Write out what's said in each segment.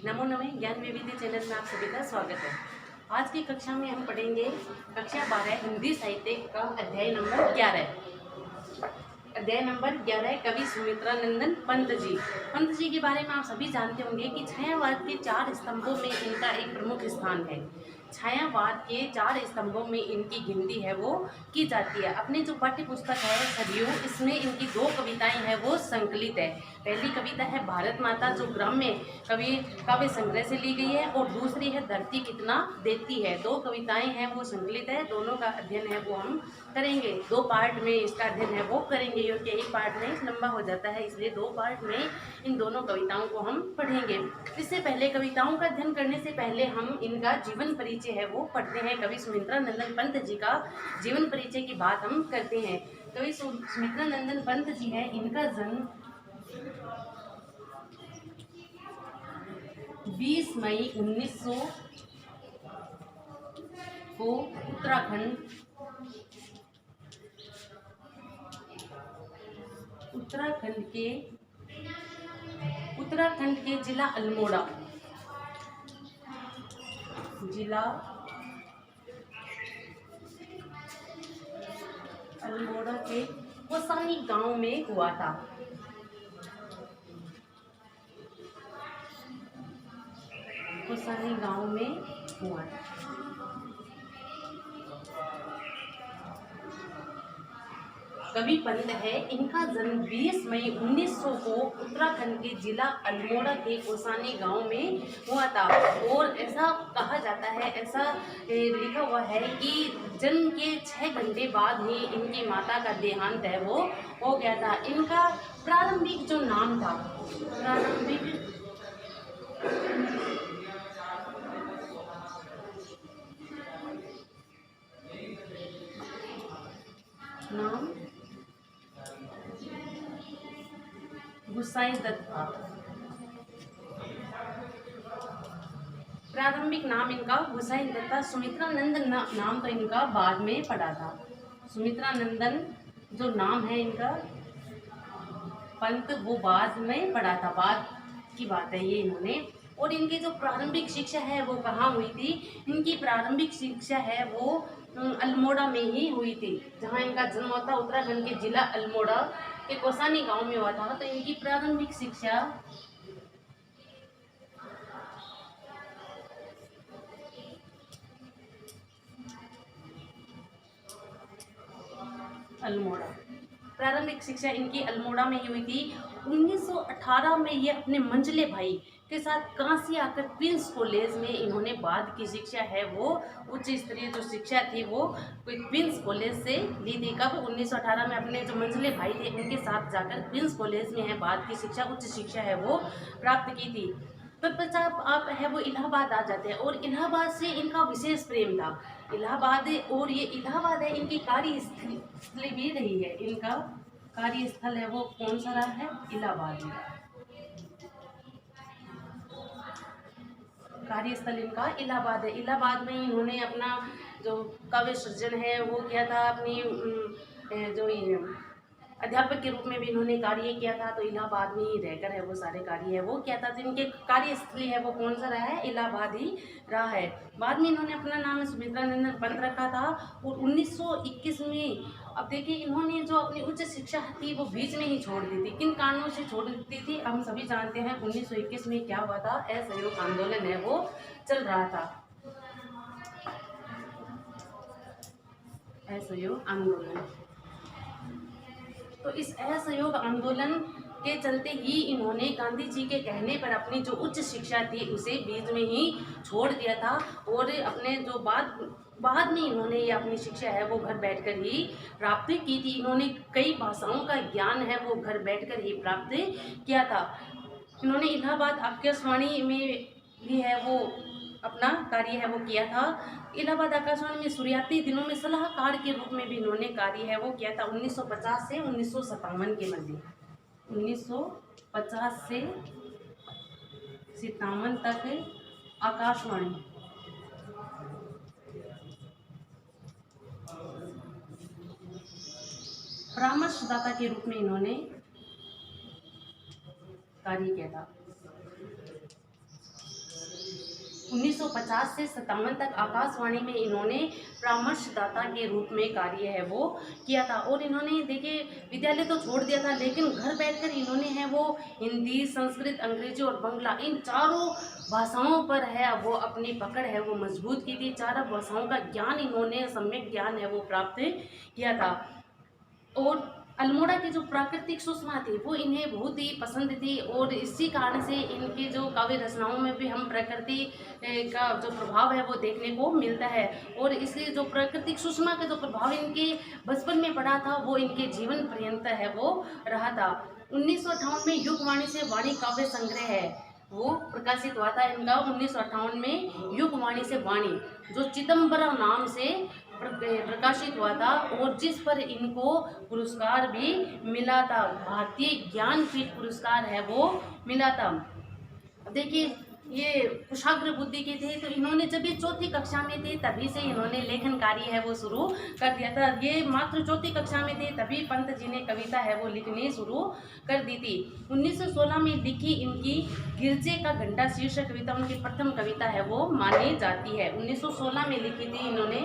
नमो नमः। ज्ञान विविधि चैनल में आप सभी का स्वागत है। आज की कक्षा में हम पढ़ेंगे कक्षा 12 हिंदी साहित्य का अध्याय नंबर 11। अध्याय नंबर 11 कवि सुमित्रा नंदन पंत जी। पंत जी के बारे में आप सभी जानते होंगे कि छायावाद के 4 स्तंभों में इनका एक प्रमुख स्थान है। छायावाद के 4 स्तंभों में इनकी गिनती है वो की जाती है। अपने जो पाठ्य पुस्तक है सरयू, इसमें इनकी 2 कविताएं हैं वो संकलित है। पहली कविता है भारत माता, जो ग्राम्य कवि काव्य संग्रह से ली गई है, और दूसरी है धरती कितना देती है। 2 कविताएं हैं वो संकलित है। दोनों का अध्ययन है वो हम करेंगे। 2 पार्ट में इसका अध्ययन है वो करेंगे, क्योंकि एक पार्ट में लंबा हो जाता है, इसलिए 2 पार्ट में इन दोनों कविताओं को हम पढ़ेंगे। इससे पहले कविताओं का अध्ययन करने से पहले हम इनका जीवन परिचय है वो पढ़ते हैं। कवि सुमित्रा नंदन पंत जी का जीवन परिचय की बात हम करते हैं। कवि सुमित्रा नंदन पंत जी है, इनका जन्म 20 मई 1900 को उत्तराखंड के जिला अल्मोड़ा के कोसानी गांव में हुआ था। कोसानी गांव में हुआ था। कवि पंत है, इनका जन्म 20 मई 1900 को उत्तराखंड के जिला अल्मोड़ा के कोसानी गांव में हुआ था। और ऐसा कहा जाता है, ऐसा लिखा हुआ है कि जन्म के 6 घंटे बाद ही इनकी माता का देहांत है वो हो गया था। इनका प्रारंभिक जो नाम था, नाम गुसाई दत्त था। प्रारंभिक नाम इनका गुसाई दत्त था। सुमित्रा नंदन नाम तो इनका बाद में पड़ा था। सुमित्रा नंदन जो नाम है इनका पंत, वो बाद में पड़ा था, बाद की बात है ये इन्होंने। और इनकी जो प्रारंभिक शिक्षा है वो कहाँ हुई थी? इनकी प्रारंभिक शिक्षा है वो अल्मोड़ा में ही हुई थी, जहाँ इनका जन्म हुआ था। उत्तराखंड के जिला अल्मोड़ा के कोसानी गांव में हुआ था। तो इनकी प्रारंभिक शिक्षा इनकी अल्मोड़ा में ही हुई थी। 1918 में ये अपने मंझले भाई के साथ कांसी आकर क्वींस कॉलेज में इन्होंने बाद की शिक्षा है वो उच्च स्तरीय जो शिक्षा थी वो क्वींस कॉलेज से ली थी। कब? 1918 में अपने जो मंझले भाई थे उनके साथ जाकर क्वींस कॉलेज में है बाद की शिक्षा, उच्च शिक्षा है वो प्राप्त की थी। तत्पश्चात आप है वो इलाहाबाद आ जाते हैं, और इलाहाबाद से इनका विशेष प्रेम था। इलाहाबाद, और ये इलाहाबाद है इनकी कार्यस्थल भी रही है। इनका कार्यस्थल है वो कौन सा रहा है? इलाहाबाद। कार्यस्थल इनका इलाहाबाद है। इलाहाबाद में इन्होंने अपना जो काव्य सृजन है वो किया था। अपनी जो अध्यापक के रूप में भी इन्होंने कार्य किया था। तो इलाहाबाद में ही रहकर है वो सारे कार्य है वो किया था। तो इनके कार्यस्थली है वो कौन सा रहा है? इलाहाबाद ही रहा है। बाद में इन्होंने अपना नाम सुमित्रा नंदन पंत रखा था। और 1921 में, अब देखिए, इन्होंने जो अपनी उच्च शिक्षा थी वो बीच में ही छोड़ दी थी। किन कारणों से छोड़ दी थी हम सभी जानते हैं। 1921 में क्या हुआ था? असहयोग आंदोलन है वो चल रहा था। असहयोग आंदोलन, तो इस असहयोग आंदोलन के चलते ही इन्होंने गांधी जी के कहने पर अपनी जो उच्च शिक्षा थी उसे बीच में ही छोड़ दिया था। और अपने जो बाद में इन्होंने ये अपनी शिक्षा है वो घर बैठकर ही प्राप्त की थी। इन्होंने कई भाषाओं का ज्ञान है वो घर बैठकर ही प्राप्त किया था। इन्होंने इलाहाबाद आकाशवाणी में भी है वो अपना कार्य है वो किया था। इलाहाबाद आकाशवाणी में शुरुआती दिनों में सलाहकार के रूप में भी इन्होंने कार्य है वो किया था। 1950 से 1957 के मध्य, 1950 से 57 तक आकाशवाणी परामर्शदाता के रूप में इन्होंने कार्य किया था। 1950 से 57 तक आकाशवाणी में इन्होंने परामर्शदाता के रूप में कार्य है वो किया था। और इन्होंने देखिए विद्यालय तो छोड़ दिया था, लेकिन घर बैठकर इन्होंने है वो हिंदी, संस्कृत, अंग्रेजी और बंगला इन चारों भाषाओं पर है वो अपनी पकड़ है वो मजबूत की थी। चारों भाषाओं का ज्ञान इन्होंने, सम्यक ज्ञान है वो प्राप्त किया था। और अल्मोड़ा की जो प्राकृतिक सुषमा थी वो इन्हें बहुत ही पसंद थी, और इसी कारण से इनकी जो काव्य रचनाओं में भी हम प्रकृति का जो प्रभाव है वो देखने को मिलता है। और इसलिए जो प्राकृतिक सुषमा का जो प्रभाव इनके बचपन में पड़ा था वो इनके जीवन पर्यंत है वो रहा था। 1958 में युगवाणी से वाणी काव्य संग्रह है वो प्रकाशित हुआ था इनका। 1958 में युगवाणी से वाणी जो चिदम्बरम नाम से प्रकाशित हुआ था, और जिस पर इनको पुरस्कार भी मिला था, भारतीय ज्ञानपीठ पुरस्कार है वो मिला था। देखिए ये कुशाग्र बुद्धि के थे, तो इन्होंने जब ये चौथी कक्षा में थे तभी से इन्होंने लेखन कार्य है वो शुरू कर दिया था। ये मात्र चौथी कक्षा में थे तभी पंत जी ने कविता है वो लिखनी शुरू कर दी थी। 1916 में लिखी इनकी गिरजे का घंटा शीर्षक कविता उनकी प्रथम कविता है वो मानी जाती है। 1916 में लिखी थी इन्होंने,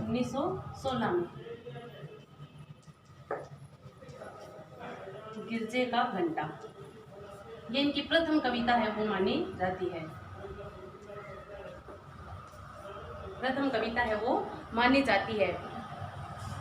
1916 में गिरजे का घंटा, ये इनकी प्रथम कविता है वो मानी जाती है। प्रथम कविता है वो मानी जाती है।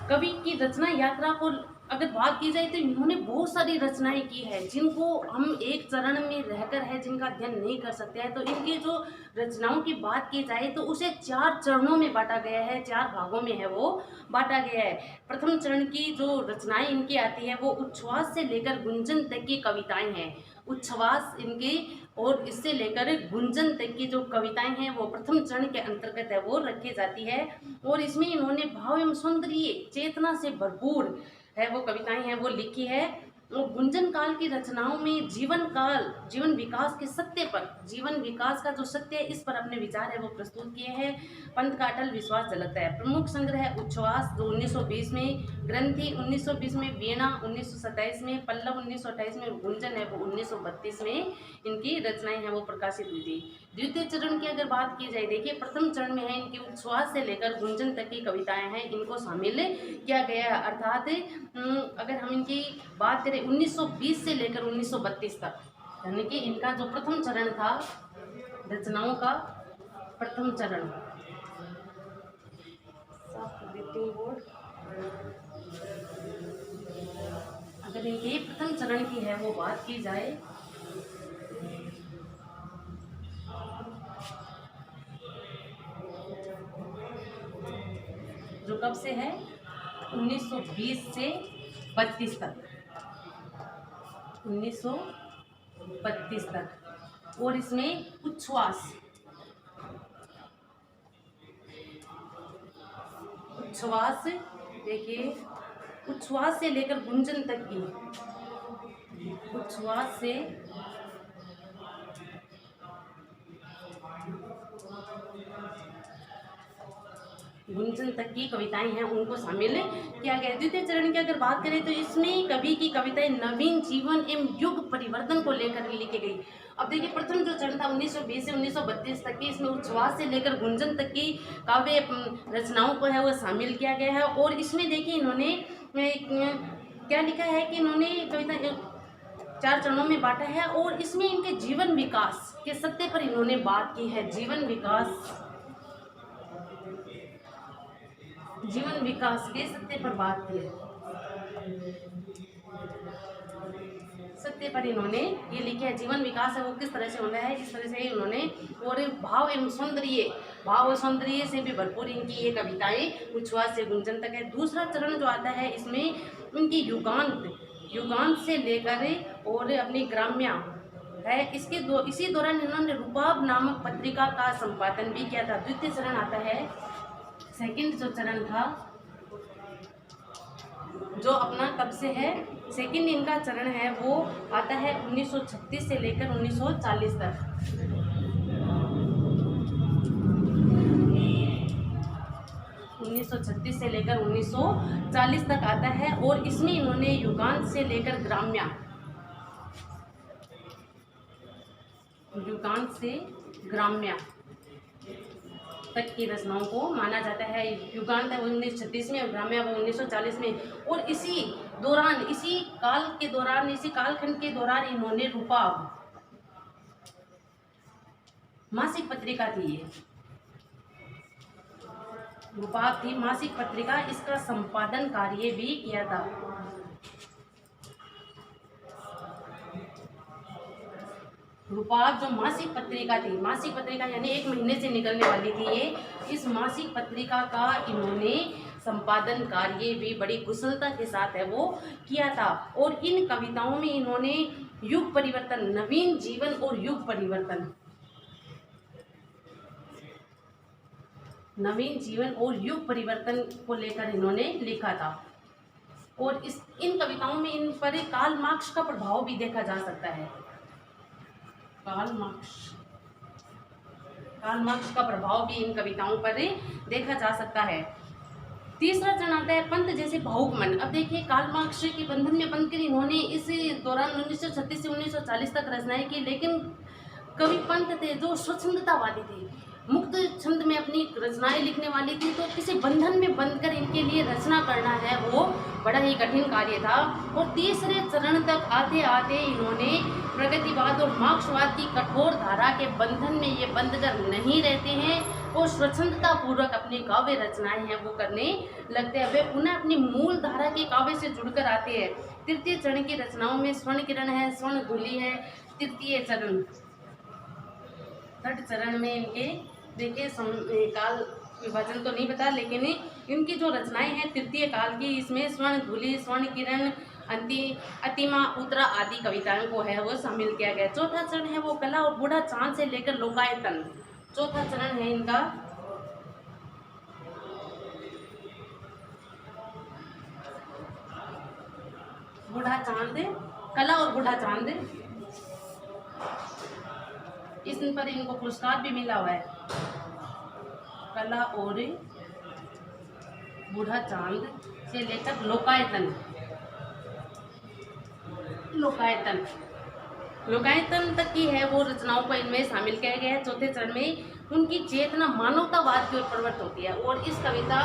कवि की रचना यात्रा को अगर बात की जाए तो इन्होंने बहुत सारी रचनाएं की है जिनको हम एक चरण में रहकर है जिनका अध्ययन नहीं कर सकते हैं। तो इनकी जो रचनाओं की बात की जाए तो उसे 4 चरणों में बांटा गया है, 4 भागों में है वो बांटा गया है। प्रथम चरण की जो रचनाएं इनकी आती है वो उच्छ्वास से लेकर गुंजन तक की कविताएं हैं। उच्छ्वास इनकी और इससे लेकर गुंजन तक की जो कविताएं हैं वो प्रथम चरण के अंतर्गत है वो रखी जाती है। और इसमें इन्होंने भाव एवं सौंदर्य चेतना से भरपूर है वो कविताएं हैं वो लिखी है। और गुंजन काल की रचनाओं में जीवन विकास के सत्य पर, जीवन विकास का जो सत्य है इस पर अपने विचार है वो प्रस्तुत किए हैं। पंत का अटल विश्वास झलकता है। प्रमुख संग्रह है उच्छ्वास जो 1920 में, ग्रंथि 1920 में, वीणा 1927 में, पल्लव 1928 में, गुंजन है वो 1932 में इनकी रचनाएं हैं वो प्रकाशित हुई थी। द्वितीय चरण की अगर बात की जाए, देखिए प्रथम चरण में है इनकी उच्छ्वास से लेकर गुंजन तक की कविताएं हैं, इनको शामिल किया गया है। अर्थात अगर हम इनकी बात करें 1920 से लेकर 1932 तक, यानी कि इनका जो प्रथम चरण था रचनाओं का, प्रथम चरण अगर इनके प्रथम चरण की है वो बात की जाए जो कब से है 1920 से 32 तक, 1932 तक। और इसमें उच्छ्वास देखिए उच्छ्वास से लेकर गुंजन तक की, उच्छ्वास से गुंजन तक की कविताएं हैं उनको शामिल किया गया। द्वितीय चरण की अगर बात करें तो इसमें कवि की कविताएं नवीन जीवन एवं युग परिवर्तन को लेकर लिखी गई। अब देखिए प्रथम जो चरण था 1920 से 1932 तक की, इसमें उच्छ्वास से लेकर गुंजन तक की काव्य रचनाओं को है वो शामिल किया गया है। और इसमें देखिए इन्होंने क्या लिखा है कि इन्होंने कविता 4 चरणों में बांटा है, और इसमें इनके जीवन विकास के सत्य पर इन्होंने बात की है। जीवन विकास के सत्य पर बात की है, सत्य पर इन्होंने ये लिखा है। जीवन विकास है वो किस तरह से होना है, इस तरह से इन्होंने। और भाव एवं सौंदर्य से भी भरपूर इनकी ये कविताएं उच्छ्वास से गुंजन तक है। दूसरा चरण जो आता है इसमें इनकी युगांत से लेकर और अपनी ग्राम्या है, इसी दौरान इन्होंने रुबाब नामक पत्रिका का संपादन भी किया था। द्वितीय चरण आता है, सेकंड जो चरण था जो अपना कब से है, सेकंड इनका चरण है वो आता है 1936 से लेकर 1940 तक। 1936 से लेकर 1940 तक आता है। और इसमें इन्होंने युगांत से लेकर ग्राम्या तक की रचनाओं को माना जाता है। युगांत है 1936 में, ग्राम्य 1940 में। और इसी दौरान, इसी काल के दौरान, इसी कालखंड के दौरान इन्होंने रूपाब मासिक पत्रिका थी, ये रूपाब थी मासिक पत्रिका, इसका संपादन कार्य भी किया था। रूपाब जो मासिक पत्रिका थी, मासिक पत्रिका यानी 1 महीने से निकलने वाली थी ये, इस मासिक पत्रिका का इन्होंने संपादन कार्य भी बड़ी कुशलता के साथ है वो किया था। और इन कविताओं में इन्होंने युग परिवर्तन, नवीन जीवन और युग परिवर्तन, नवीन जीवन और युग परिवर्तन को लेकर इन्होंने लिखा था। और इन कविताओं में इन पर कार्ल मार्क्स का प्रभाव भी देखा जा सकता है। कार्ल मार्क्स का प्रभाव भी इन कविताओं पर देखा जा सकता है। तीसरा चरण आता है पंत जैसे भावुक मन। अब देखिए, कार्ल मार्क्स के बंधन में बंधकर इन्होंने इस दौरान 1936 से 1940 तक रचनाएं की, लेकिन कवि पंत थे जो स्वच्छंदतावादी थे, मुक्त छंद में अपनी रचनाएं लिखने वाली थी, तो किसी बंधन में बंधकर इनके लिए रचना करना है वो बड़ा ही कठिन कार्य था। और तीसरे चरण तक आते आते इन्होंने प्रगतिवाद और मार्क्सवाद की कठोर धारा के बंधन में ये बंधकर नहीं रहते हैं और स्वच्छंदता पूर्वक अपनी काव्य रचनाएं हैं वो करने लगते हैं। वे पुनः अपनी मूल धारा के काव्य से जुड़कर आते हैं। तृतीय चरण की रचनाओं में स्वर्ण किरण है, स्वर्ण धूलि है। तृतीय चरण, थर्ड चरण में इनके देखिए काल विभाजन तो नहीं पता, लेकिन इनकी जो रचनाएं हैं तृतीय काल की, इसमें स्वर्ण धूलि, स्वर्ण किरण, अतिमा, उत्तरा आदि कविताओं को है वो शामिल किया गया। चौथा चरण है वो कला और बूढ़ा चांद से लेकर लोकायतन। चौथा चरण है इनका बूढ़ा चांद, कला और बूढ़ा चांद। इस पर इनको पुरस्कार भी मिला हुआ है, कला और बूढ़ा चांद से लेकर लोकायतन। लोकायतन तक की है वो रचनाओं को इनमें शामिल किया गया है। चौथे चरण में उनकी चेतना मानवतावाद की ओर प्रवृत्त होती है और इस कविता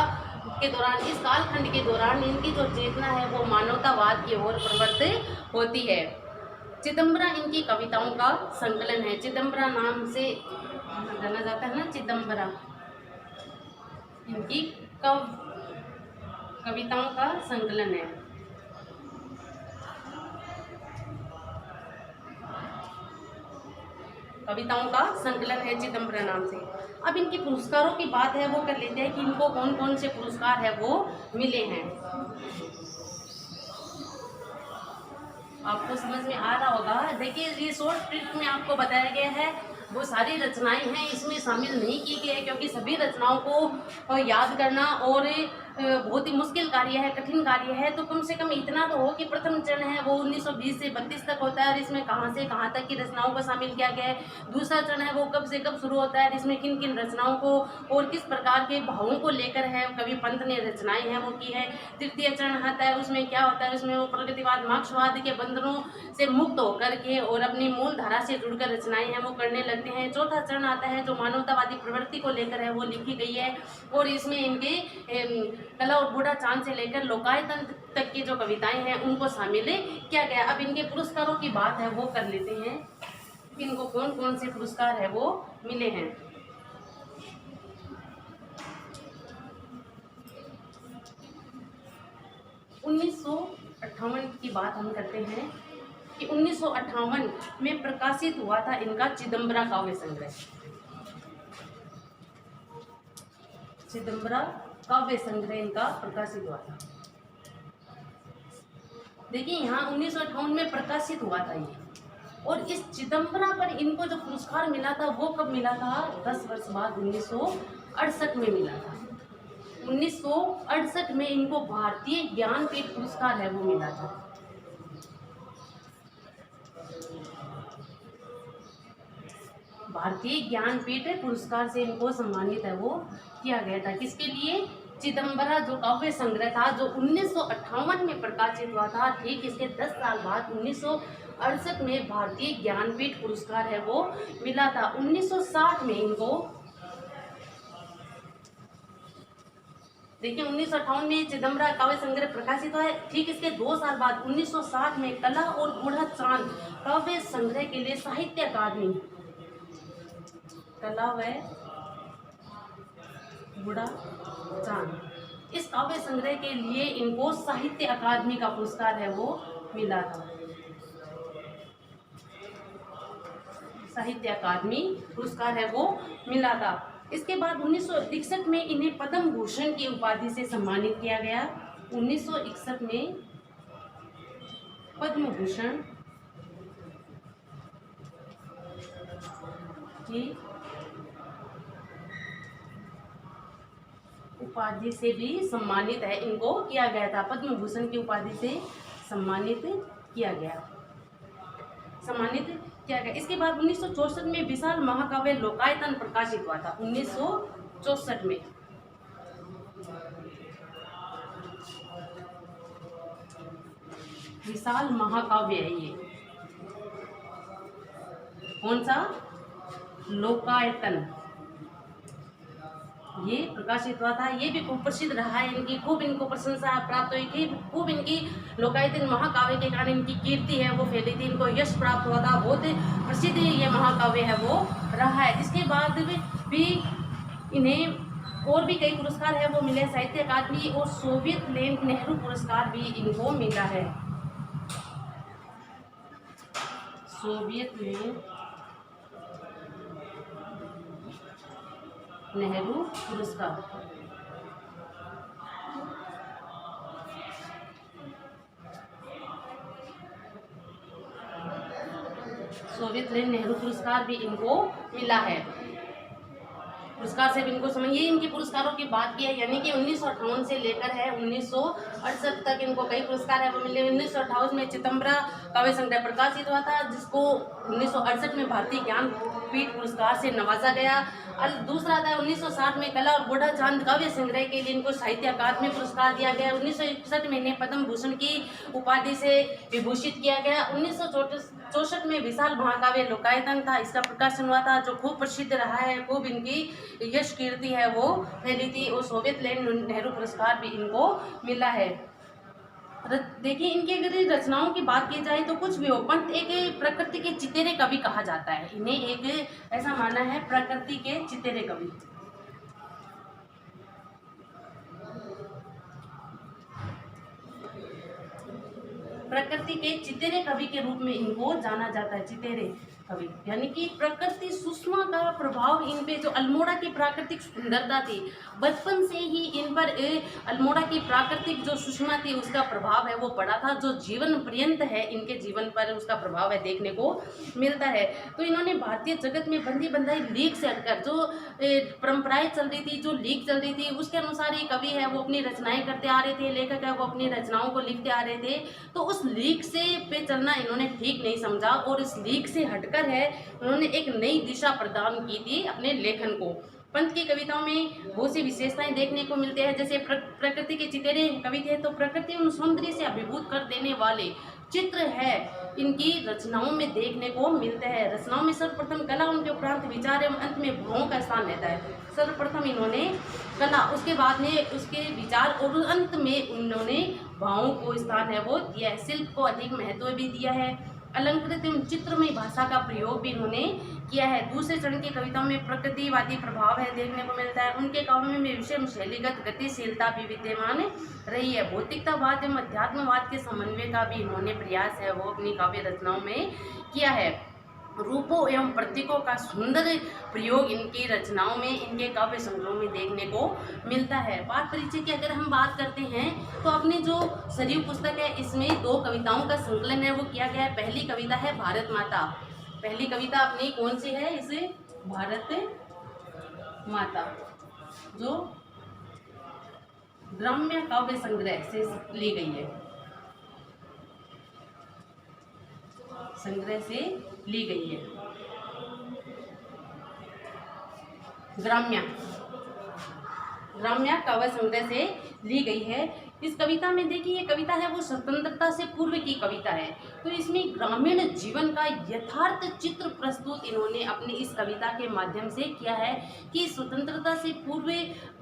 के दौरान, इस कालखंड के दौरान इनकी जो चेतना है वो मानवतावाद की ओर प्रवृत्त होती है। चिदंबरा इनकी कविताओं का संकलन है। चिदंबरा नाम से जाना जाता है ना, चिदंबरा इनकी कविताओं का संकलन है। कविताओं का संकलन है चिदंबरा नाम से। अब इनके पुरस्कारों की बात है वो कर लेते हैं कि इनको कौन कौन से पुरस्कार है वो मिले हैं। आपको समझ में आ रहा होगा। देखिए, ये शॉर्ट ट्रिक में आपको बताया गया है, वो सारी रचनाएं हैं इसमें शामिल नहीं की गई है, क्योंकि सभी रचनाओं को याद करना और बहुत ही मुश्किल कार्य है, कठिन कार्य है। तो कम से कम इतना तो हो कि प्रथम चरण है वो 1920 से 32 तक होता है और इसमें कहाँ से कहाँ तक की रचनाओं को शामिल किया गया है। दूसरा चरण है वो कब से कब शुरू होता है, इसमें किन किन रचनाओं को और किस प्रकार के भावों को लेकर है कवि पंत ने रचनाएं हैं वो की है। तृतीय चरण आता है, उसमें क्या होता है, उसमें वो प्रगतिवाद मार्क्सवाद के बंधनों से मुक्त होकर के और अपनी मूल धारा से जुड़कर रचनाएं हैं वो करने लगते हैं। चौथा चरण आता है जो मानवतावादी प्रवृत्ति को लेकर है वो लिखी गई है और इसमें इनके कला और बूढ़ा चांद से लेकर लोकायतन तक की जो कविताएं हैं उनको शामिल किया गया। अब इनके पुरस्कारों की बात है वो कर लेते हैं, इनको कौन कौन से पुरस्कार है वो मिले हैं। उन्नीस की बात हम करते हैं कि 1958 में प्रकाशित हुआ था इनका चिदंबरा काव्य संग्रह। चिदंबरा काव्य संग्रह इनका प्रकाशित हुआ था। देखिए, यहाँ 1958 में प्रकाशित हुआ था ये, और इस चिदंबरा पर इनको जो पुरस्कार मिला था वो कब मिला था, 10 वर्ष बाद 1968 में मिला था। 1968 में इनको भारतीय ज्ञानपीठ पुरस्कार है वो मिला था। भारतीय ज्ञानपीठ पुरस्कार से इनको सम्मानित है वो किया गया था। किसके लिए, चिदंबरा जो काव्य संग्रह था जो 1958 में प्रकाशित हुआ था, ठीक इसके 10 साल बाद 1968 में भारतीय ज्ञानपीठ पुरस्कार है वो मिला था। 1960 में इनको देखिए 1958 में चिदम्बरा काव्य संग्रह प्रकाशित हुआ है। ठीक इसके 2 साल बाद 1960 में कला और बूढ़ा चांद काव्य संग्रह के लिए साहित्य अकादमी, कला व बूढ़ा चांद, इस काव्य संग्रह के लिए इनको साहित्य अकादमी का पुरस्कार है वो मिला था। साहित्य अकादमी पुरस्कार है वो मिला था। इसके बाद 1961 में इन्हें पद्म भूषण की उपाधि से सम्मानित किया गया। 1961 में पद्म भूषण की उपाधि से भी सम्मानित है, इनको किया गया था। पद्म भूषण की उपाधि से सम्मानित किया गया। इसके बाद 1964 में विशाल महाकाव्य लोकायतन प्रकाशित हुआ था। 1964 में विशाल महाकाव्य है ये, कौन सा? लोकायतन, ये प्रकाशित हुआ था। ये भी खूब प्रसिद्ध रहा है, इनकी खूब इनको प्रशंसा प्राप्त हुई थी। खूब इनकी लोकायतन महाकाव्य के कारण इनकी कीर्ति है वो फैली थी, इनको यश प्राप्त हुआ था। बहुत प्रसिद्ध ये महाकाव्य है वो रहा है। इसके बाद भी इन्हें और भी कई पुरस्कार है वो मिले, साहित्य अकादमी और सोवियत लैंड नेहरू पुरस्कार भी इनको मिला है। सोवियत लैंड नेहरू पुरस्कार, सोवियत लैंड नेहरू पुरस्कार भी इनको मिला है। पुरस्कार से भी इनको समझिए, इनके पुरस्कारों की बात की है, यानी कि 1958 से लेकर है 1968 तक इनको कई पुरस्कार है वो मिले। 1958 में चिदम्बरा काव्य संग्रह प्रकाशित हुआ था, जिसको 1968 में भारतीय ज्ञानपीठ पुरस्कार से नवाजा गया। दूसरा था 1960 में कला और बूढ़ा चांद काव्य संग्रह के लिए इनको साहित्य अकादमी पुरस्कार दिया गया। 1961 में इन्हें पद्म भूषण की उपाधि से विभूषित किया गया। 1964 में विशाल महाकाव्य लोकायतन था, इसका प्रकाशन हुआ था, जो खूब प्रसिद्ध रहा है, खूब इनकी यश कीर्ति है वो फैली थी, और सोवियत लैंड नेहरू पुरस्कार भी इनको मिला है। देखिए इनकी अगर रचनाओं की बात की जाए तो कुछ भी हो, पंत एक प्रकृति के चितेरे कवि कहा जाता है, इन्हें एक ऐसा माना है प्रकृति के चितेरे कवि। प्रकृति के चितेरे कवि के रूप में इनको जाना जाता है, चितेरे कवि, यानी कि प्रकृति सुषमा का प्रभाव इन पे, जो अल्मोड़ा की प्राकृतिक सुंदरता थी, बचपन से ही इन पर अल्मोड़ा की प्राकृतिक जो सुषमा थी उसका प्रभाव है वो पड़ा था, जो जीवन पर्यंत है इनके जीवन पर उसका प्रभाव है देखने को मिलता है। तो इन्होंने भारतीय जगत में बंदी बंधाई लीक से हटकर जो परंपराएं चल रही थी, जो लीक चल रही थी, उसके अनुसार ये कवि है वो अपनी रचनाएं करते आ रहे थे, लेखक है वो अपनी रचनाओं को लिखते आ रहे थे। तो उस लीक से पे चलना इन्होंने ठीक नहीं समझा, और इस लीक से हटकर है उन्होंने एक नई दिशा प्रदान की थी अपने लेखन को। पंत की कविताओं में बहुत सी विशेषताएं देखने को मिलते हैं, जैसे प्रकृति के चितेरे कवि थे, तो प्रकृति और सौंदर्य से अभिभूत कर देने वाले चित्र है इनकी रचनाओं में देखने को मिलते हैं। रचनाओं में सर्वप्रथम कला, उनके उपरांत विचार एवं अंत में भावों का स्थान रहता है। सर्वप्रथम इन्होंने कला, उसके बाद में उसके विचार, और अंत में उन्होंने भावों को स्थान है वो दिया है। शिल्प को अधिक महत्व भी दिया है। अलंकृत एवं चित्रमय भाषा का प्रयोग भी इन्होंने किया है। दूसरे चरण की कविताओं में प्रकृतिवादी प्रभाव है देखने को मिलता है। उनके काव्यों में विषय शैलीगत गतिशीलता भी विद्यमान रही है। भौतिकतावाद एवं अध्यात्मवाद के समन्वय का भी इन्होंने प्रयास है वो अपनी काव्य रचनाओं में किया है। रूपों एवं प्रतीकों का सुंदर प्रयोग इनकी रचनाओं में, इनके काव्य संग्रहों में देखने को मिलता है। पाठ परिचय की अगर हम बात करते हैं तो अपनी जो सरयू पुस्तक है इसमें 2 कविताओं का संकलन है वो किया गया है। पहली कविता है भारत माता। पहली कविता अपनी कौन सी है? इसे भारत माता, जो ग्राम्य काव्य संग्रह से ली गई है, संग्रह से ली गई है। ग्राम्य काव्य संग्रह से ली गई है। इस कविता में देखिए, ये कविता है वो स्वतंत्रता से पूर्व की कविता है। तो तो इसमें ग्रामीण जीवन का यथार्थ चित्र प्रस्तुत इन्होंने अपनी इस कविता के माध्यम से किया है कि स्वतंत्रता से पूर्व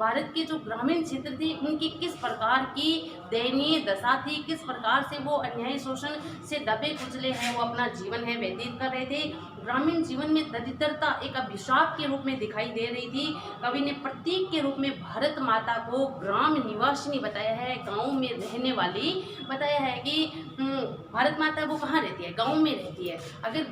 भारत के जो ग्रामीण क्षेत्र थे उनकी किस प्रकार की दयनीय दशा थी, किस प्रकार से वो अन्याय शोषण से दबे कुचले हैं, वो अपना जीवन है व्यतीत कर रहे थे। ग्रामीण जीवन में दरिद्रता एक अभिशाप के रूप में दिखाई दे रही थी। कवि ने प्रतीक के रूप में भारत माता को ग्राम निवासिनी बताया है, गांव में रहने वाली बताया है कि भारत माता वो कहाँ रहती है, गांव में रहती है। अगर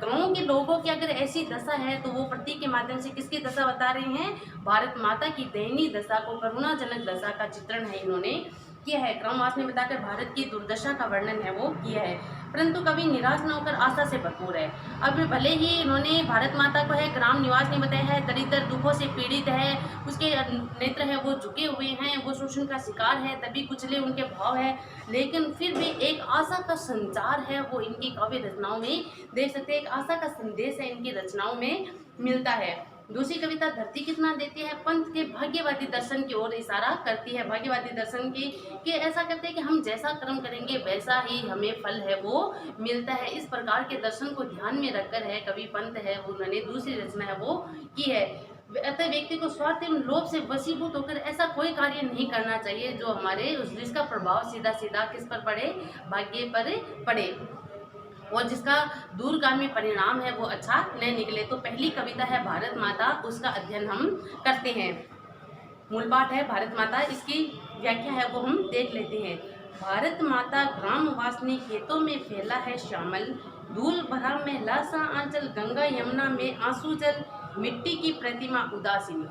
गांव के लोगों की अगर ऐसी दशा है तो वो प्रतीक के माध्यम से किसकी दशा बता रहे हैं, भारत माता की दयनीय दशा को, करुणाजनक दशा का चित्रण है इन्होंने किया है। ग्रामवास ने बताकर भारत की दुर्दशा का वर्णन है वो किया है। परंतु कवि निराश न होकर आशा से भरपूर है। अब भले ही इन्होंने भारत माता को है ग्राम निवास नहीं बताया है, दरिद्र दुखों से पीड़ित है, उसके नेत्र है वो झुके हुए हैं, वो शोषण का शिकार है, तभी कुचले उनके भाव है, लेकिन फिर भी एक आशा का संचार है वो इनकी काव्य रचनाओं में देख सकते हैं। एक आशा का संदेश है इनकी रचनाओं में मिलता है। दूसरी कविता धरती कितना देती है पंथ के भाग्यवादी दर्शन की ओर इशारा करती है। भाग्यवादी दर्शन की कि ऐसा करते हैं कि हम जैसा कर्म करेंगे वैसा ही हमें फल है वो मिलता है। इस प्रकार के दर्शन को ध्यान में रखकर है कवि पंत है उन्होंने दूसरी रचना है वो की है। अतः व्यक्ति को स्वार्थ एवं लोभ से वशीभूत होकर ऐसा कोई कार्य नहीं करना चाहिए जो हमारे जिसका प्रभाव सीधा सीधा किस पर पड़े, भाग्य पर पड़े, और जिसका दूरगामी परिणाम है वो अच्छा न निकले। तो पहली कविता है भारत माता, उसका अध्ययन हम करते हैं। मूल पाठ है भारत माता, इसकी व्याख्या है वो हम देख लेते हैं। भारत माता ग्राम वासनी खेतों में फैला है श्यामल, धूल भरा में लासा आंचल, गंगा यमुना में आंसू जल, मिट्टी की प्रतिमा उदासीनी।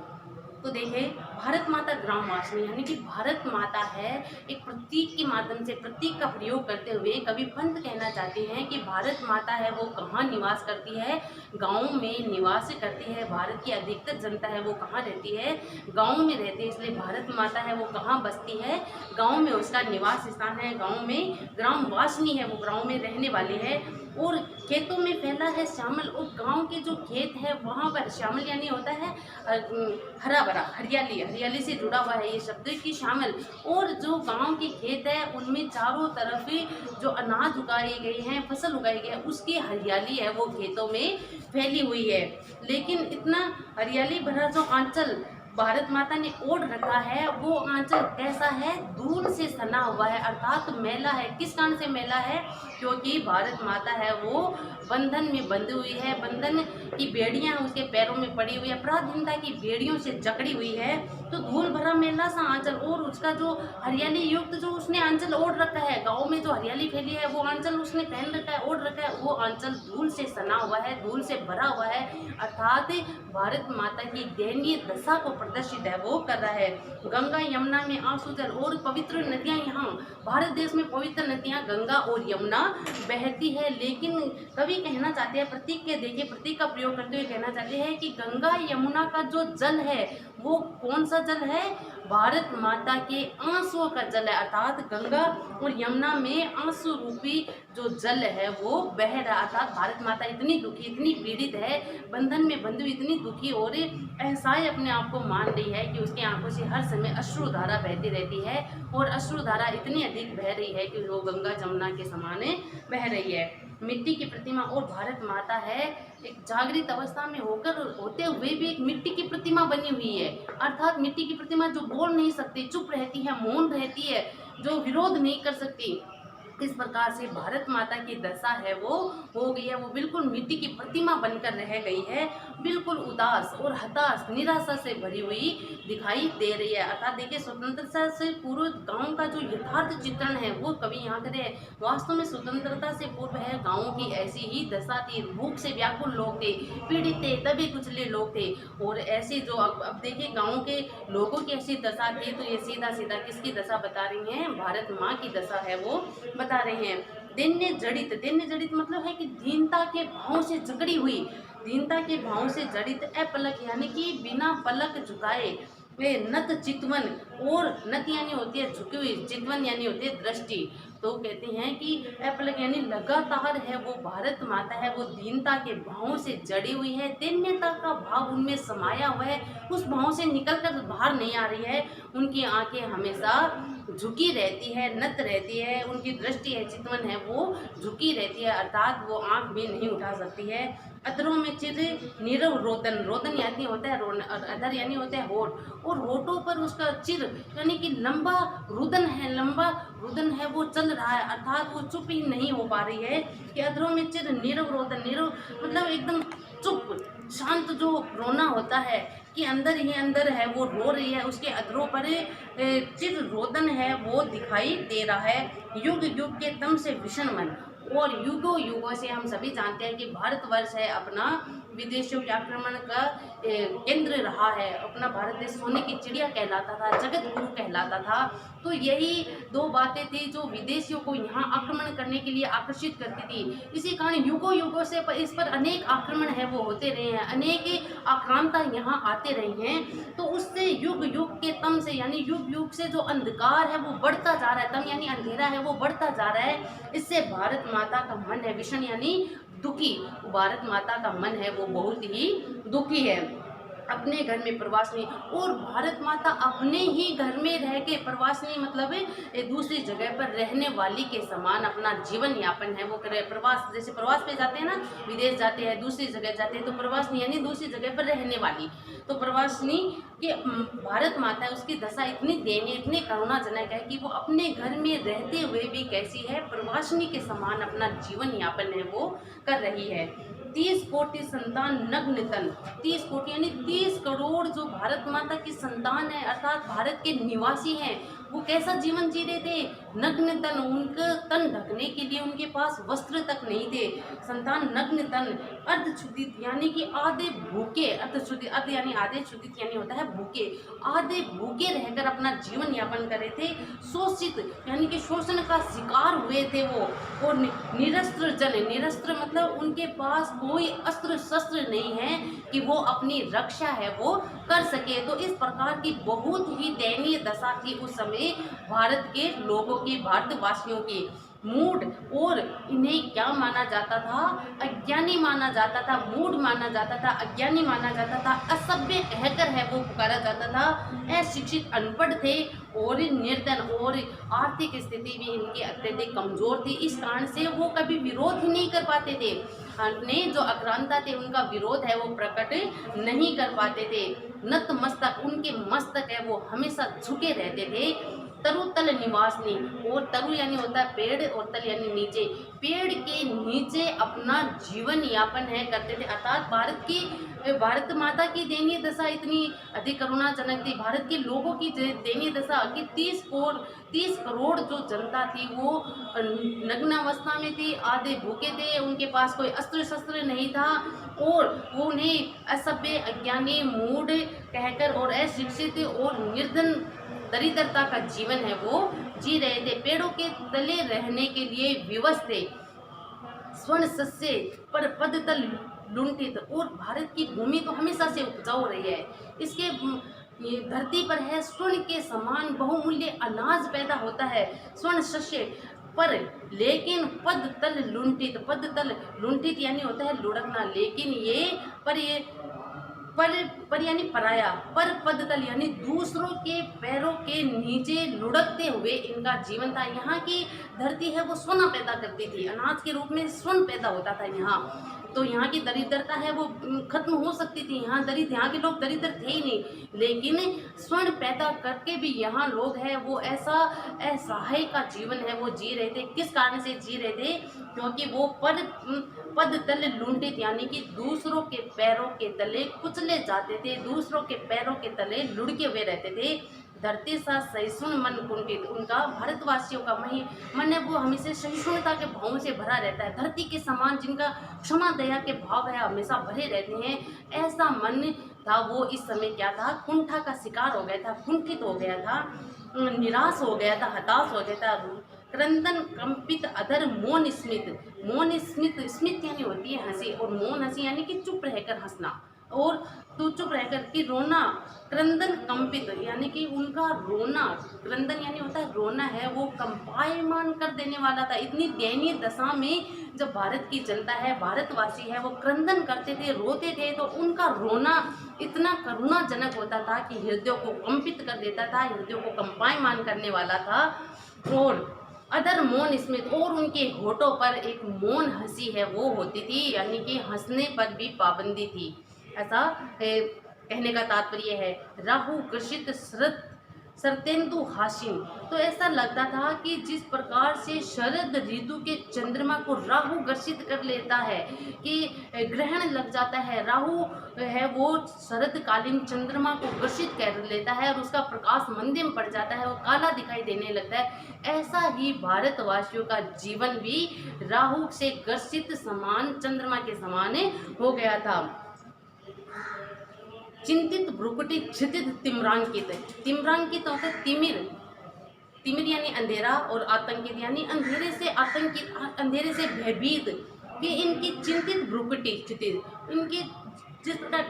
तो देखें भारत माता ग्राम वासनी यानी कि भारत माता है एक प्रतीक के माध्यम से प्रतीक का प्रयोग करते हुए कवि पंत कहना चाहते हैं कि भारत माता है वो कहाँ निवास करती है, गाँव में निवास करती है। भारत की अधिकतर जनता है वो कहाँ रहती है, गाँव में रहती है, इसलिए भारत माता है वो कहाँ बसती है, गाँव में उसका निवास स्थान है, गाँव में ग्राम वासनी है वो गाँव में रहने वाली है। और खेतों में फैला है श्यामल, और गांव के जो खेत है वहाँ पर श्यामल यानी होता है हरा भरा, हरियाली, हरियाली से जुड़ा हुआ है ये शब्द कि श्यामल। और जो गांव के खेत है उनमें चारों तरफ जो अनाज उगाए गए हैं, फसल उगाई गई है, उसकी हरियाली है वो खेतों में फैली हुई है। लेकिन इतना हरियाली भरा जो आंचल भारत माता ने ओढ़ रखा है वो आंचल कैसा है, धूल से सना हुआ है, अर्थात मैला है। किस कारण से मैला है, क्योंकि भारत माता है वो बंधन में बंधी हुई है, बंधन की बेड़ियां उसके पैरों में पड़ी हुई है, पराधीनता की बेड़ियों से जकड़ी हुई है। तो धूल भरा मैला सा आंचल और उसका जो हरियाली युक्त जो उसने आंचल ओढ़ रखा है, गाँव में जो हरियाली फैली है वो आंचल उसने पहन रखा है, ओढ़ रखा है, वो आंचल धूल से सना हुआ है, धूल से भरा हुआ है, अर्थात भारत माता की दयनीय दशा को प्रदर्शित है वो कर रहा है। गंगा यमुना में आंसू जल, और पवित्र नदियां यहाँ भारत देश में पवित्र नदियां गंगा और यमुना बहती है। लेकिन कवि कहना चाहते हैं प्रतीक के, देखिए प्रतीक का प्रयोग करते हुए कहना चाहते हैं कि गंगा यमुना का जो जल है वो कौन सा जल है, भारत माता के आंसुओं का जल है, अर्थात गंगा और यमुना में आंसू रूपी जो जल है वो बह रहा, अर्थात भारत माता इतनी दुखी, इतनी पीड़ित है, बंधन में बंधी हुई, इतनी दुखी और असहाय अपने आप को मान रही है कि उसकी आंखों से हर समय अश्रुधारा बहती रहती है, और अश्रुधारा इतनी अधिक बह रही है कि वो गंगा जमुना के समान बह रही है। मिट्टी की प्रतिमा, और भारत माता है एक जागृत अवस्था में होते हुए भी एक मिट्टी की प्रतिमा बनी हुई है, अर्थात मिट्टी की प्रतिमा जो बोल नहीं सकती, चुप रहती है, मौन रहती है, जो विरोध नहीं कर सकती। इस प्रकार से भारत माता की दशा है वो हो गई है, वो बिल्कुल मिट्टी की प्रतिमा बनकर रह गई है, बिल्कुल उदास और हताश, निराशा से भरी हुई दिखाई दे रही है। अर्थात देखिए स्वतंत्रता से पूर्व गांव का जो यथार्थ चित्रण है वो कवि यहाँ करे। वास्तव में स्वतंत्रता से पूर्व है गाँव की ऐसी ही दशा थी, भूख से व्याकुल लोग थे, पीड़ित थे, दबे कुचले लोग थे, और ऐसी जो अब देखिए गाँव के लोगों की ऐसी दशा थी, तो ये सीधा सीधा किसकी दशा बता रही हैं, भारत माँ की दशा है वो बता रहे हैं। दैन्य जड़ित मतलब है कि दीनता के भाव से जकड़ी हुई, दीनता के भाव से जड़ित, अपलक यानी कि बिना पलक झुकाए, वे नत चितवन, और नत यानी होती है झुकी हुई, चितवन यानी होती है दृष्टि। तो कहते हैं कि अपलक यानी लगातार है वो भारत माता है वो दीनता के भाव से जड़ी हुई है, दैन्यता का भाव उनमें समाया हुआ है, उस भाव से निकलकर बाहर नहीं आ रही है। उनकी आंखें हमेशा झुकी रहती है, नत रहती है, उनकी दृष्टि है, चितवन है, वो झुकी रहती है, अर्थात वो आंख भी नहीं उठा सकती है। अधरों में चिर नीरव रोदन, रोदन यानी होता है अधर यानी होता है होठ, और होठों पर उसका चिर यानी कि लंबा रुदन है, लंबा रुदन है, वो चल रहा है, अर्थात वो चुप ही नहीं हो पा रही है कि अधरों में चिर नीरव रोदन, नीरव मतलब एकदम चुप शांत जो रोना होता है कि अंदर ही अंदर है वो रो रही है, उसके अधरों पर चिर रोदन है वो दिखाई दे रहा है। युग युग के तम से विषण मन, और युगों युगों से हम सभी जानते हैं कि भारतवर्ष है अपना विदेशियों के आक्रमण का केंद्र रहा है, अपना भारत देश सोने की चिड़िया कहलाता था, जगत गुरु कहलाता था। तो यही दो बातें थी जो विदेशियों को यहाँ आक्रमण करने के लिए आकर्षित करती थी। इसी कारण युगों युगों से इस पर अनेक आक्रमण है वो होते रहे हैं, अनेक आक्रांता यहाँ आते रही हैं। तो उससे युग युग के तम से यानी युग युग से जो अंधकार है वो बढ़ता जा रहा है, तम यानी अंधेरा है वो बढ़ता जा रहा है। इससे भारत माता का मन है विषण यानी दुखी, भारत माता का मन है वो बहुत ही दुखी है। अपने घर में प्रवासनी, और भारत माता अपने ही घर में रह के प्रवासनी मतलब दूसरी जगह पर रहने वाली के समान अपना जीवन यापन है वो करे। प्रवास जैसे प्रवास पे जाते हैं ना, विदेश जाते हैं, दूसरी जगह जाते हैं, तो प्रवासनी यानी दूसरी जगह पर रहने वाली। तो प्रवासनी कि भारत माता है उसकी दशा इतनी दयनीय, इतनी करुणाजनक है कि वो अपने घर में रहते हुए भी कैसी है, प्रवासनी के समान अपना जीवन यापन है वो कर रही है। 30 कोटि संतान नग्न तन, 30 कोटि यानी 30 करोड़ जो भारत माता की संतान है अर्थात भारत के निवासी हैं, वो कैसा जीवन जी रहे थे, नग्न तन, उनका तन ढकने के लिए उनके पास वस्त्र तक नहीं थे। संतान नग्न तन, अर्धक्षुधित यानी कि आधे भूखे, अर्धक्षुधित अर्ध यानी आधे, क्षुधित यानी होता है भूखे, आधे भूखे रहकर अपना जीवन यापन कर रहे थे। शोषित यानी कि शोषण का शिकार हुए थे वो, और निरस्त्र जन, निरस्त्र मतलब उनके पास कोई अस्त्र शस्त्र नहीं है कि वो अपनी रक्षा है वो कर सके। तो इस प्रकार की बहुत ही दयनीय दशा थी उस समय भारत के लोगों की, भारतवासियों की। मूड, और इन्हें क्या माना जाता था, अज्ञानी माना जाता था, मूड माना जाता था, अज्ञानी माना जाता था, असभ्य कहकर है वो पुकारा जाता था। अशिक्षित अनपढ़ थे और निर्धन, और आर्थिक स्थिति भी इनकी अत्यधिक कमजोर थी। इस कारण से वो कभी विरोध ही नहीं कर पाते थे, अपने जो आक्रांता थे उनका विरोध है वो प्रकट नहीं कर पाते थे। नत मस्तक, उनके मस्तक है वो हमेशा झुके रहते थे। तरु तल निवासनी, और तरु यानी होता है पेड़ और तल यानी नीचे, पेड़ के नीचे अपना जीवन यापन है करते थे। अर्थात भारत माता की दयनीय दशा इतनी अधिक करुणाजनक थी, भारत के लोगों की दयनीय दशा कि 30 करोड़ जो जनता थी वो नग्नावस्था में थी, आधे भूखे थे, उनके पास कोई अस्त्र शस्त्र नहीं था, और वो उन्हें असभ्य, अज्ञानी, मूढ़ कहकर और अशिक्षित और निर्धन दरिद्रता का जीवन है वो जी रहे थे। पेड़ों के तले रहने के लिए विवश थे, स्वर्ण सस्ये पर पद तल लुंठित, और भारत की भूमि तो हमेशा से उपजाऊ रही है, इसके ये धरती पर है स्वर्ण के समान बहुमूल्य अनाज पैदा होता है, स्वर्ण शस्य पर, लेकिन पद तल लुंठित, पद तल लुंठित यानी होता है लुढ़कना, लेकिन ये पर यानी पराया, पर पद तल यानी दूसरों के पैरों के नीचे लुढ़कते हुए इनका जीवन था। यहाँ की धरती है वो सोना पैदा करती थी, अनाज के रूप में स्वर्ण पैदा होता था यहाँ, तो यहाँ की दरिद्रता है वो खत्म हो सकती थी। यहाँ के लोग दरिद्र थे ही नहीं, लेकिन स्वर्ण पैदा करके भी यहाँ लोग हैं वो ऐसा असहाय का जीवन है वो जी रहे थे। किस कारण से जी रहे थे, क्योंकि वो पद तले लुंठित यानी कि दूसरों के पैरों के तले कुचले जाते थे, दूसरों के पैरों के तले लुढ़के हुए रहते थे। धरती सा सहिष्णु मन कुंठित, उनका भारतवासियों का मन है वो हमेशा सहिष्णुता के भावों से भरा रहता है। धरती के समान जिनका क्षमा दया के भाव है हमेशा भरे रहते हैं, ऐसा मन था वो इस समय क्या था, कुंठा का शिकार हो गया था, कुंठित हो गया था, निराश हो गया था, हताश हो गया था। क्रंदन कंपित अधर मौन स्मित, स्मित यानी होती है हंसी, और मौन हंसी यानी कि चुप रहकर हंसना, और तो चुप रहकर कि रोना। क्रंदन कंपित यानी कि उनका रोना, क्रंदन यानी होता है रोना है वो कंपायमान कर देने वाला था। इतनी दयनीय दशा में जब भारत की जनता है, भारतवासी है वो क्रंदन करते थे, रोते थे, तो उनका रोना इतना करुणाजनक होता था कि हृदयों को कंपित कर देता था, हृदयों को कंपायमान करने वाला था। और अदर मौन स्मित, और उनके होठों पर एक मौन हंसी है वो होती थी, यानी कि हंसने पर भी पाबंदी थी। ऐसा कहने का तात्पर्य है। राहु ग्रसित शरतेंदु हासिन, तो ऐसा लगता था कि जिस प्रकार से शरद ऋतु के चंद्रमा को राहु ग्रसित कर लेता है, कि ग्रहण लग जाता है, राहु है वो शरदकालीन चंद्रमा को ग्रसित कर लेता है और उसका प्रकाश मंदिर में पड़ जाता है, वो काला दिखाई देने लगता है। ऐसा ही भारतवासियों का जीवन भी राहु से ग्रसित समान, चंद्रमा के समान हो गया था। चिंतित भ्रुकुटी क्षितिज तिम्रांकित, तिम्रांकित होता है तिमिर, तिमिर यानी अंधेरा, और आतंकित यानी अंधेरे से आतंकित, अंधेरे से भयभीत, कि इनकी चिंतित भ्रुकुटी क्षितिज, इनकी जिस प्रकार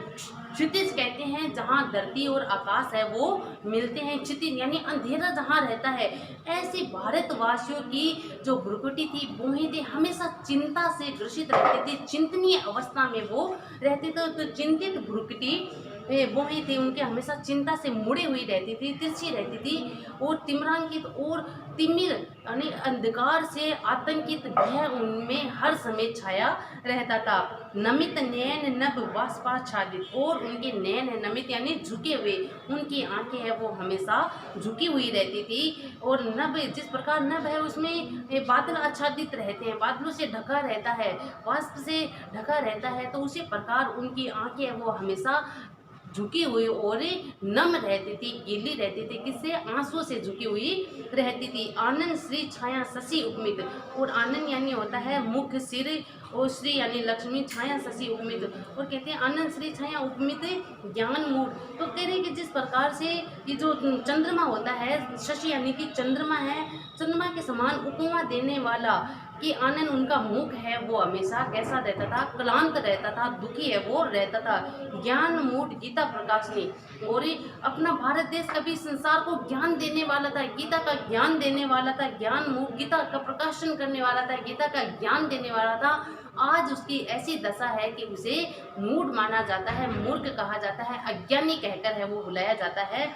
क्षितिज कहते हैं जहाँ धरती और आकाश है वो मिलते हैं, क्षितिज यानी अंधेरा जहाँ रहता है, ऐसे भारतवासियों की जो भ्रुकुटी थी, भौहें थी, हमेशा चिंता से ग्रसित रहती थी, चिंतनीय अवस्था में वो रहते थे। तो चिंतित भ्रुकुटी भौहें थी उनके हमेशा चिंता से मुड़ी हुई रहती थी, तिरछी रहती थी। और तिम्रांकित और तिमिर यानी अंधकार से आतंकित भय उनमें हर समय छाया रहता था। नमित नैन नभ बाष्पाच्छादित, और उनके नैन है नमित यानी झुके हुए, उनकी आंखें है वो हमेशा झुकी हुई रहती थी। और नभ, जिस प्रकार नभ है उसमें बादल आच्छादित रहते हैं, बादलों से ढका रहता है, वाष्प से ढका रहता है, तो उसी प्रकार उनकी आंखें वो हमेशा झुकी हुई और नम रहती थी, गीली रहती थी, किससे? आंसुओं से झुकी हुई रहती थी। आनंद श्री छाया शशि उपमित, और आनंद यानी होता है मुख, सिर, और श्री यानी लक्ष्मी, छाया शशि उपमित, और कहते हैं आनंद श्री छाया उपमित ज्ञान मूड। तो कह रहे कि जिस प्रकार से ये जो चंद्रमा होता है, शशि यानी कि चंद्रमा है, चंद्रमा के समान उपमा देने वाला, कि आनंद उनका मुख है वो हमेशा कैसा रहता था? क्लांत रहता था, दुखी है वो रहता था। ज्ञान मूड गीता प्रकाशनी, और अपना भारत देश कभी संसार को ज्ञान देने वाला था, गीता का ज्ञान देने वाला था, ज्ञान मूड गीता का प्रकाशन करने वाला था, गीता का ज्ञान देने वाला था। आज उसकी ऐसी दशा है कि उसे मूड माना जाता है, मूर्ख कहा जाता है, अज्ञानी कहकर है वो बुलाया जाता है।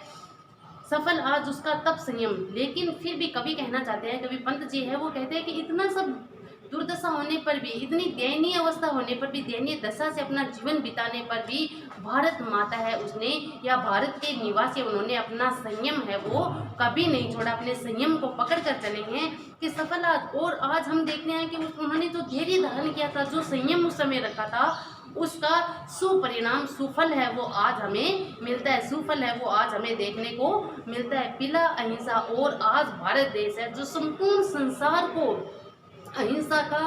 सफल आज उसका तप संयम, लेकिन फिर भी कवि कहना चाहते हैं, कवि पंत जी है वो कहते हैं कि इतना सब दुर्दशा होने पर भी, इतनी दयनीय अवस्था होने पर भी, दयनीय दशा से अपना जीवन बिताने पर भी भारत माता है उसने, या भारत के निवासी उन्होंने अपना संयम है वो कभी नहीं छोड़ा, अपने संयम को पकड़ कर चले हैं कि सफल आज। और आज हम देखते हैं कि उन्होंने जो धैर्य धारण किया था, जो संयम उस समय रखा था, उसका सुपरिणाम, सुफल है वो आज हमें मिलता है, सुफल है वो आज हमें देखने को मिलता है। पिला अहिंसा, और आज भारत देश है जो संपूर्ण संसार को अहिंसा का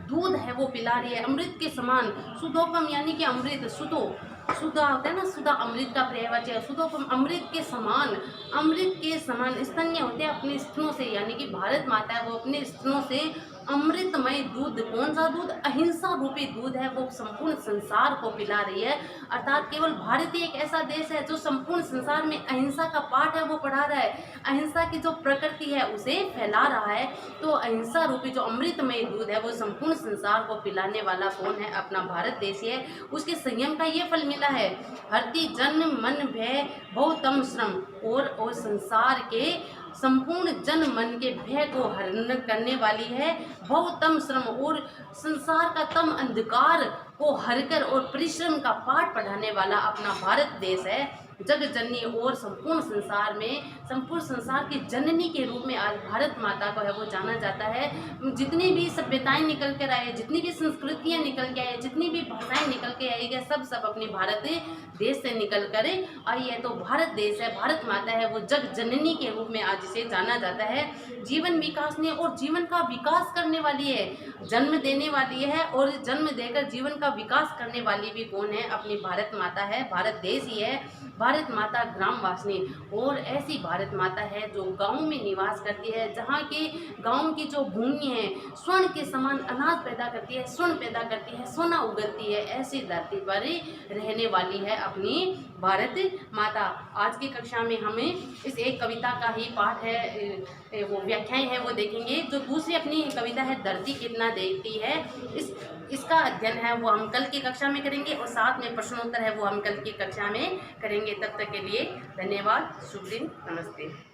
दूध है वो पिला रही है, अमृत के समान। सुधोपम यानी कि अमृत, सुधा होता है ना, सुधा अमृत का पर्यायवाची, सुधोपम अमृत के समान, अमृत के समान स्तन्य होते हैं अपने स्तनों से, यानी कि भारत माता है वो अपने स्तनों से अमृतमय दूध, कौन सा दूध? अहिंसा रूपी दूध है वो संपूर्ण संसार को पिला रही है। अर्थात केवल भारत ही एक ऐसा देश है जो संपूर्ण संसार में अहिंसा का पाठ है वो पढ़ा रहा है, अहिंसा की जो प्रकृति है उसे फैला रहा है। तो अहिंसा रूपी जो अमृतमय दूध है वो संपूर्ण संसार को पिलाने वाला कौन है? अपना भारत देश है। उसके संयम का ये फल मिला है, हरती जन्म मन भय बहुतम श्रम, और संसार के संपूर्ण जन मन के भय को हरण करने वाली है बहुतम श्रम, और संसार का तम अंधकार को हरकर और परिश्रम का पाठ पढ़ाने वाला अपना भारत देश है। जग जननी, और संपूर्ण संसार में, संपूर्ण संसार की जननी के रूप में आज भारत माता को है वो जाना जाता है। जितनी भी सभ्यताएं निकल कर आए, जितनी भी संस्कृतियां निकल के आए, जितनी भी भाषाएं निकल के आई है, सब अपने भारत देश से निकल कर आई है। तो भारत देश है, भारत माता है वो जग जननी के रूप में आज इसे जाना जाता है। जीवन विकास ने, और जीवन का विकास करने वाली है, जन्म देने वाली है, और जन्म देकर जीवन का विकास करने वाली भी कौन है? अपनी भारत माता है, भारत देश ही है। भारत माता ग्रामवासिनी, और ऐसी भारत माता है जो गांव में निवास करती है, जहाँ के गांव की जो भूमि है स्वर्ण के समान अनाज पैदा करती है, स्वर्ण पैदा करती है, सोना उगलती है, ऐसी धरती पर रहने वाली है अपनी भारत माता। आज की कक्षा में हमें इस एक कविता का ही पाठ है, वो व्याख्याएं हैं वो देखेंगे। जो दूसरी अपनी कविता है धरती कितना देखती है, इसका अध्ययन है वो हम कल की कक्षा में करेंगे, और साथ में प्रश्नोत्तर है वो हम कल की कक्षा में करेंगे। तब तक के लिए धन्यवाद। शुभ दिन, नमस्ते।